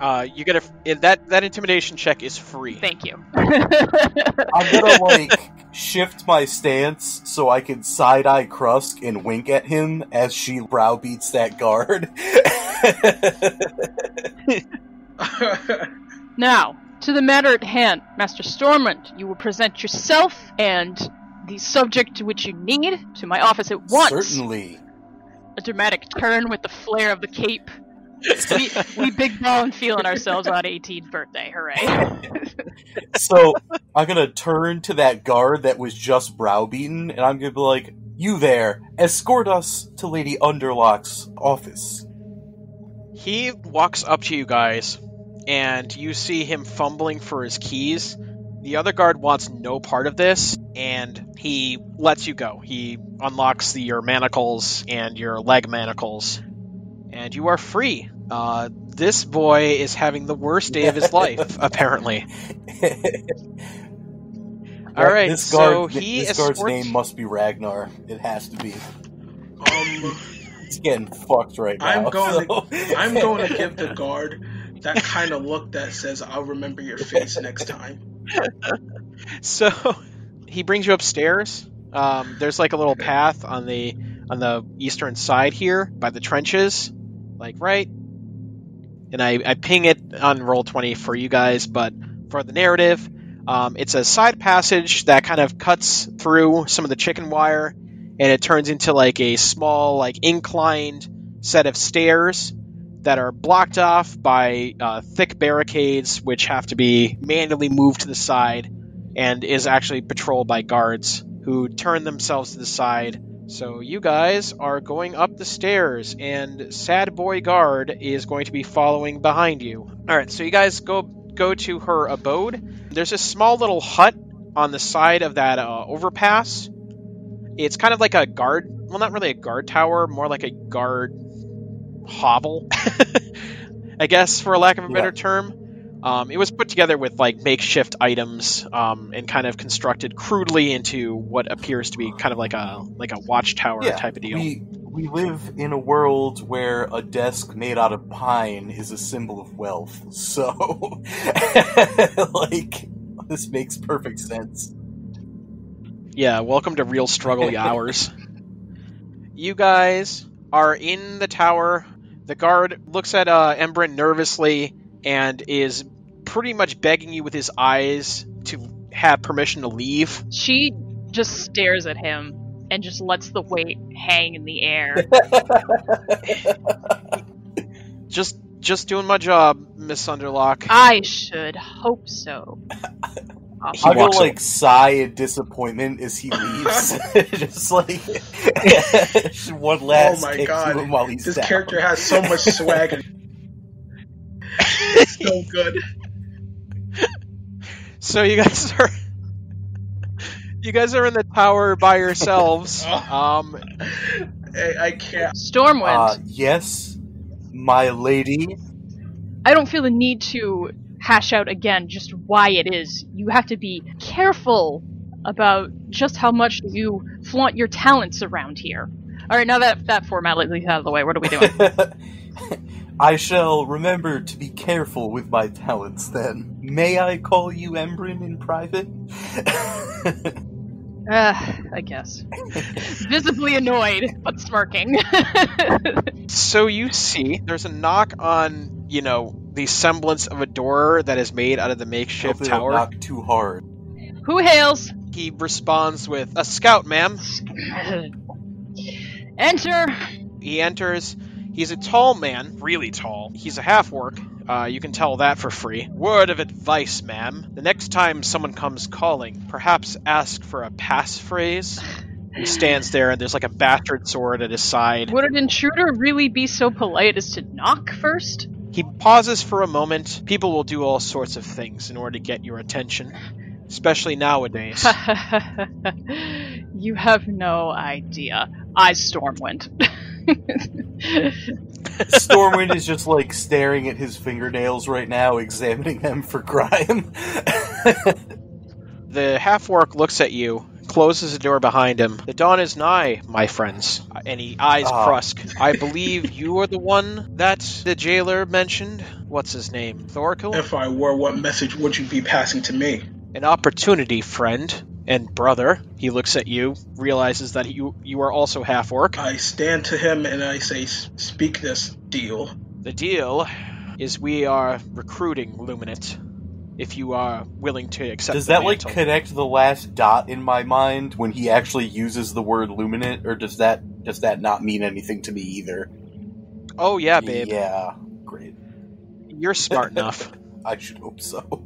You get that intimidation check is free. Thank you. I'm gonna, shift my stance so I can side-eye Krusk and wink at him as she browbeats that guard. Now, to the matter at hand, Master Stormwind, you will present yourself and the subject to which you need to my office at once. Certainly. A dramatic turn with the flare of the cape. we big ball and feeling ourselves on 18th birthday, hooray. So, I'm gonna turn to that guard that was just browbeaten, and I'm gonna be like, you there, escort us to Lady Underlock's office. He walks up to you guys, and you see him fumbling for his keys. The other guard wants no part of this, and he lets you go. He unlocks your manacles and your leg manacles, and you are free. This boy is having the worst day of his life, apparently. All right, this guard's name must be Ragnar. It has to be. It's getting fucked right now. I'm going to give the guard that kind of look that says, "I'll remember your face next time." So he brings you upstairs. There's like a little path on the eastern side here by the trenches, right. And I ping it on Roll20 for you guys, but for the narrative, it's a side passage that kind of cuts through some of the chicken wire, and it turns into a small inclined set of stairs that are blocked off by thick barricades, which have to be manually moved to the side, and is actually patrolled by guards who turn themselves to the side. So you guys are going up the stairs, and Sad Boy Guard is going to be following behind you. Alright, so you guys go to her abode. There's a small little hut on the side of that overpass. It's kind of like a guard, well, not really a guard tower, more like a guard hovel, I guess, for a lack of a better term. It was put together with makeshift items and kind of constructed crudely into what appears to be kind of like a watchtower type of deal. We live in a world where a desk made out of pine is a symbol of wealth. So, this makes perfect sense. Yeah, welcome to real struggle hours. You guys are in the tower. The guard looks at Embrin nervously and is pretty much begging you with his eyes to have permission to leave. She just stares at him and just lets the weight hang in the air. Just doing my job, Miss Underlock. I should hope so. I'll go sigh in disappointment as he leaves. Just one last kick to him while he's this down. Character has so much swag. It's so good. So you guys are in the tower by yourselves. I can't. Stormwind. Yes, my lady. I don't feel the need to hash out again just why it is. You have to be careful about just how much you flaunt your talents around here. Alright, now that formality is out of the way, what are we doing? I shall remember to be careful with my talents then. May I call you Embrin in private? I guess. Visibly annoyed, but smirking. So you see, there's a knock on, the semblance of a door that is made out of the makeshift Hopefully tower. Not too hard. Who hails? He responds with, "A scout, ma'am." Enter. He enters. He's a tall man, really tall. He's a half-orc. You can tell that for free. Word of advice, ma'am. The next time someone comes calling, perhaps ask for a passphrase. He stands there, and there's a bastard sword at his side. Would an intruder really be so polite as to knock first? He pauses for a moment. People will do all sorts of things in order to get your attention, especially nowadays. You have no idea. Stormwind. Stormwind is just staring at his fingernails right now, examining them for crime. The half-orc looks at you, closes the door behind him. The dawn is nigh, my friends. And he eyes Krusk. I believe you are the one that the jailer mentioned. What's his name? Thorkel? If I were, what message would you be passing to me? An opportunity, friend and brother. He looks at you, realizes that you are also half-orc. I stand to him and I say, speak this deal. The deal is we are recruiting Luminate. If you are willing to accept Does the that, mantle. connect the last dot in my mind when he actually uses the word luminate, or does that not mean anything to me either? Oh, yeah, babe. Yeah, great. You're smart enough. I should hope so.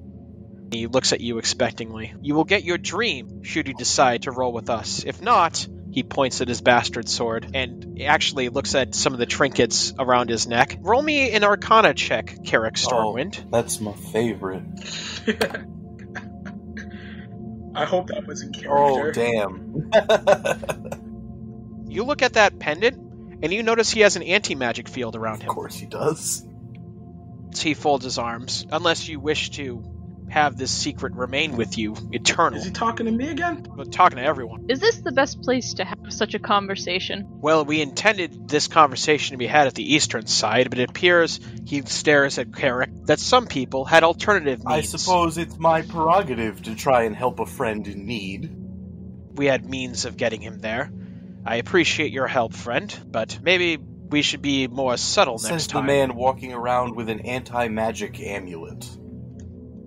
He looks at you expectingly. You will get your dream, should you decide to roll with us. If not, he points at his bastard sword, and actually looks at some of the trinkets around his neck. Roll me an Arcana check, Carric Stormwind. Oh, that's my favorite. I hope that was in character. Oh, damn. You look at that pendant, and you notice he has an anti-magic field around him. Of course he does. So he folds his arms. Unless you wish to have this secret remain with you eternal. Is he talking to me again? But talking to everyone. Is this the best place to have such a conversation? Well, we intended this conversation to be had at the eastern side, but it appears, he stares at Carric, that some people had alternative I means. suppose it's my prerogative to try and help a friend in need. We had means of getting him there. I appreciate your help, friend, but maybe we should be more subtle Says next the time. man walking around with an anti-magic amulet.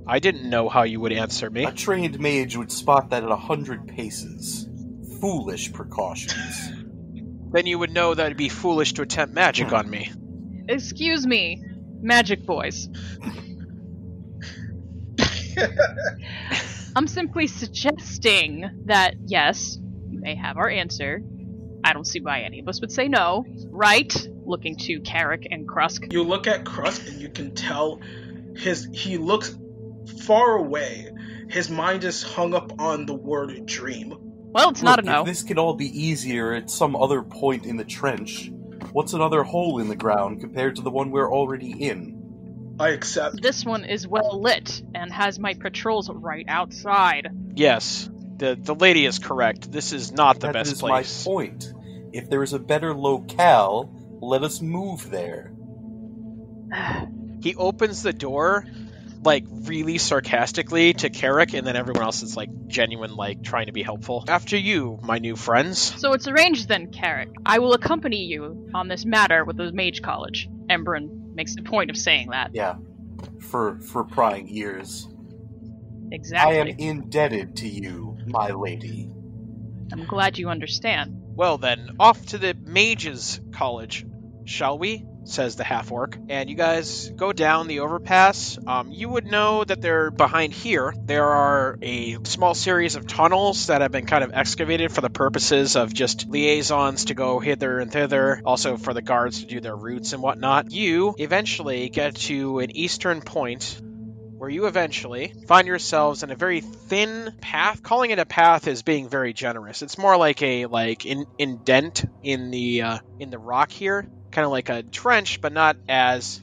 I didn't know how you would answer me. A trained mage would spot that at 100 paces. Foolish precautions. Then you would know that it'd be foolish to attempt magic on me. Excuse me, magic boys. I'm simply suggesting that, yes, you may have our answer. I don't see why any of us would say no. Right? Looking to Carric and Krusk. You look at Krusk and you can tell he looks far away. His mind is hung up on the word dream. Well, it's not a no. If this could all be easier at some other point in the trench, what's another hole in the ground compared to the one we're already in? I accept. This one is well lit and has my patrols right outside. Yes, the lady is correct. This is not the That best is place. my point. If there is a better locale, let us move there. He opens the door, like, really sarcastically to Carric, and then everyone else is, like, genuine, like, trying to be helpful. After you, my new friends. So it's arranged then, Carric. I will accompany you on this matter with the Mage College. Emberin makes a point of saying that. Yeah, for prying ears. Exactly. I am indebted to you, my lady. I'm glad you understand. Well then, off to the Mages College, shall we? Says the half-orc. And you guys go down the overpass. You would know that they're behind here. There are a small series of tunnels that have been kind of excavated for the purposes of just liaisons to go hither and thither, also for the guards to do their routes and whatnot. You eventually get to an eastern point where you eventually find yourselves in a very thin path. Calling it a path is being very generous. It's more like a indent in the rock here. Kind of like a trench, but not as,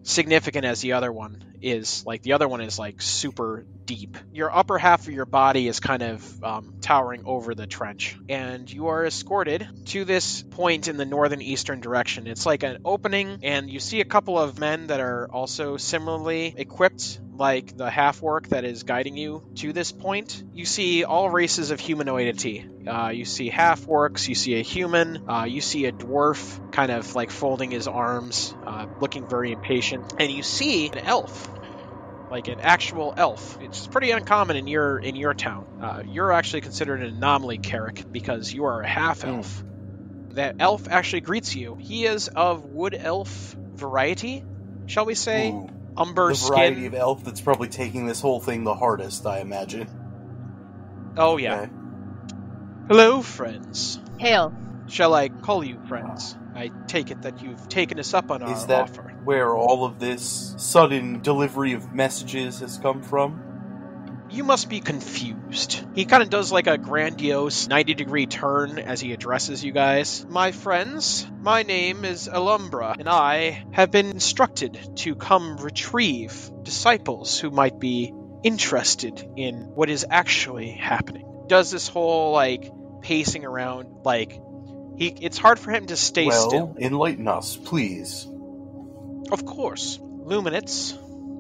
significant as the other one is. Like, the other one is, like, super deep. Your upper half of your body is kind of towering over the trench. And you are escorted to this point in the northern eastern direction. It's like an opening, and you see a couple of men that are also similarly equipped, like the half-orc that is guiding you to this point. You see all races of humanoidity. You see half-orcs, you see a human, you see a dwarf kind of like folding his arms, looking very impatient, and you see an elf, like an actual elf. It's pretty uncommon in your town. You're actually considered an anomaly, Carric, because you are a half-elf. That elf actually greets you. He is of wood elf variety, shall we say? Ooh, Umber the skin. variety of elf that's probably taking this whole thing the hardest, I imagine. Oh yeah. Okay. Hello, friends. Hail. Shall I call you friends? I take it that you've taken us up on our Is that offer. where all of this sudden delivery of messages has come from? You must be confused. He kind of does like a grandiose 90-degree turn as he addresses you guys. My friends, my name is Alumbra, and I have been instructed to come retrieve disciples who might be interested in what is actually happening. does this whole, like, pacing around, like, it's hard for him to stay still. Enlighten us, please. Of course. Luminance,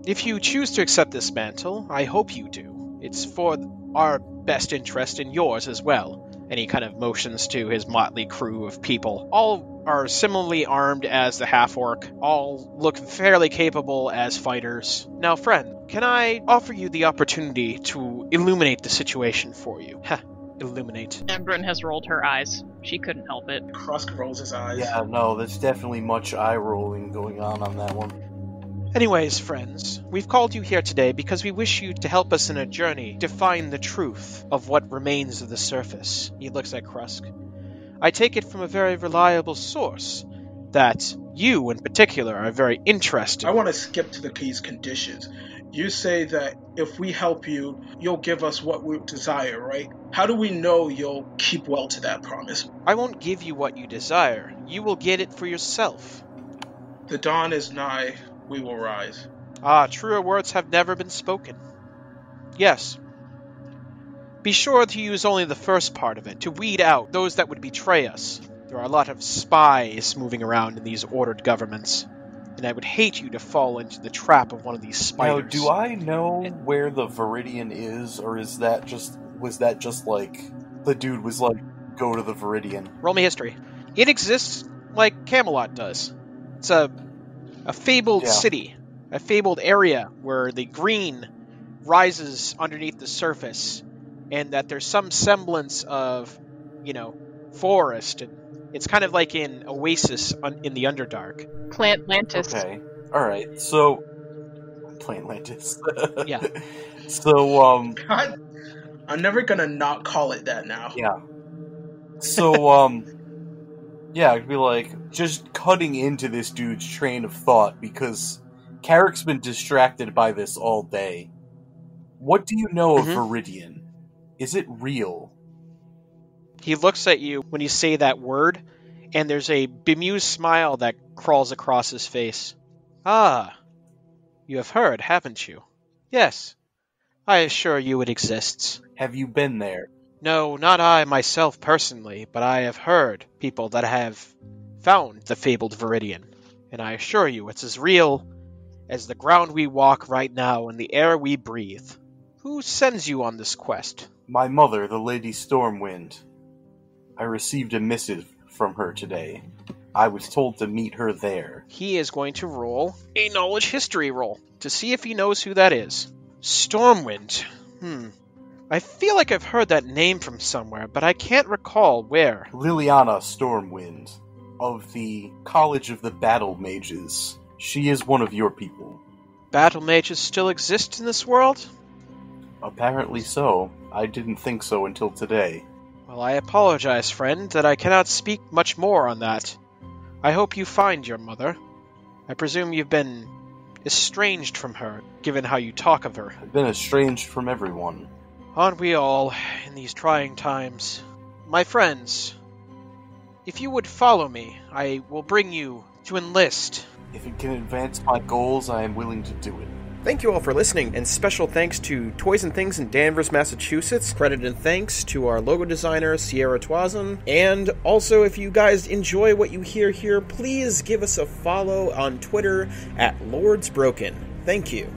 if you choose to accept this mantle, I hope you do. It's for our best interest and yours as well. And he kind of motions to his motley crew of people. All are similarly armed as the half-orc. All look fairly capable as fighters. Now, friend, can I offer you the opportunity to illuminate the situation for you? Illuminate. Embrun has rolled her eyes. She couldn't help it. Krusk rolls his eyes. Yeah, no, there's definitely much eye-rolling going on that one. Anyways, friends, we've called you here today because we wish you to help us in a journey to find the truth of what remains of the surface. He looks at Krusk. I take it from a very reliable source that you, in particular, are very interested. I want to skip to the key's conditions. You say that if we help you, you'll give us what we desire, right? How do we know you'll keep well to that promise? I won't give you what you desire. You will get it for yourself. The dawn is nigh. We will rise. Ah, truer words have never been spoken. Yes. Be sure to use only the first part of it, to weed out those that would betray us. There are a lot of spies moving around in these ordered governments, and I would hate you to fall into the trap of one of these spiders. Now, do I know where the Viridian is, or was that just like, the dude was like, go to the Viridian? Roll me history. It exists like Camelot does. It's a fabled city, a fabled area where the green rises underneath the surface, and that there's some semblance of, forest. And it's kind of like an oasis in the Underdark. Plantlantis. Okay, alright, so... Plantlantis. Yeah. So, God, I'm never gonna not call it that now. Yeah. So, yeah, I'd be like, just cutting into this dude's train of thought, because Carric's been distracted by this all day. What do you know of Viridian? Is it real? He looks at you when you say that word, and there's a bemused smile that crawls across his face. Ah, you have heard, haven't you? Yes, I assure you it exists. Have you been there? No, not I myself personally, but I have heard people that have found the fabled Viridian, and I assure you it's as real as the ground we walk right now and the air we breathe. Who sends you on this quest? My mother, the Lady Stormwind. I received a missive from her today. I was told to meet her there. He is going to roll a knowledge history roll to see if he knows who that is. Stormwind. I feel like I've heard that name from somewhere, but I can't recall where. Liliana Stormwind, of the College of the Battle Mages. She is one of your people. Battle mages still exist in this world? Apparently so. I didn't think so until today. Well, I apologize, friend, that I cannot speak much more on that. I hope you find your mother. I presume you've been estranged from her, given how you talk of her. I've been estranged from everyone. Aren't we all, in these trying times? My friends, if you would follow me, I will bring you to enlist. If it can advance my goals, I am willing to do it. Thank you all for listening, and special thanks to Toys and Things in Danvers, Massachusetts. Credit and thanks to our logo designer, Sierra Twazin. And also, if you guys enjoy what you hear here, please give us a follow on Twitter at Lords Broken. Thank you.